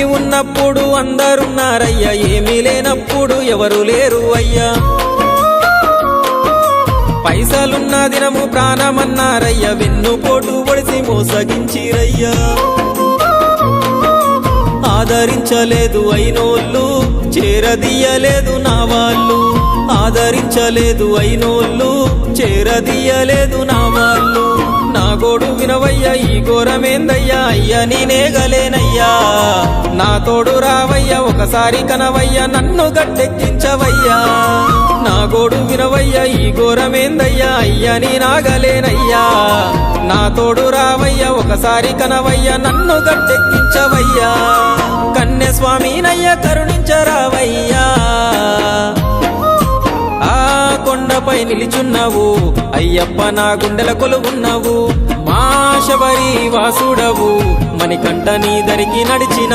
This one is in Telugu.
అన్నీ ఉన్నప్పుడు అందరున్నారయ్యా, ఏమీ లేనప్పుడు ఎవరు లేరు అయ్యా. పైసలున్న దినము ప్రాణమన్నారయ్యా, వెన్నుపోటు పొడిసి మోసగించిరయ్యా. ఆదరించలేదు అయినోళ్ళు, చేరదీయలేదు నా వాళ్ళు. ఆదరించలేదు అయినోళ్ళు, చేరదీయలేదు నా వాళ్ళు. నా గోడు వినవయ్యా, ఈ ఘోరమేందయ్యా, అయ్యా నేనేగలేనయ్యా. నా తోడు రావయ్యా, ఒకసారి కనవయ్యా, నన్ను గట్టెక్కించవయ్యా. నా గోడు వినవయ్యా, ఈ ఘోరమేందయ్యా, అయ్యా నేనాగలేనయ్యా. నా తోడు రావయ్యా, ఒకసారి కనవయ్యా, నన్ను గట్టెక్కించవయ్యా. కన్య స్వామినయ్యా, కరుణించరావయ్యా. ఆ కొండపై నిలిచున్నావు అయ్యప్ప, నా గుండెల కొలువున్నావు. మా శబరి వాసుడవు, మణికంఠ నీ దరికి నడిచిన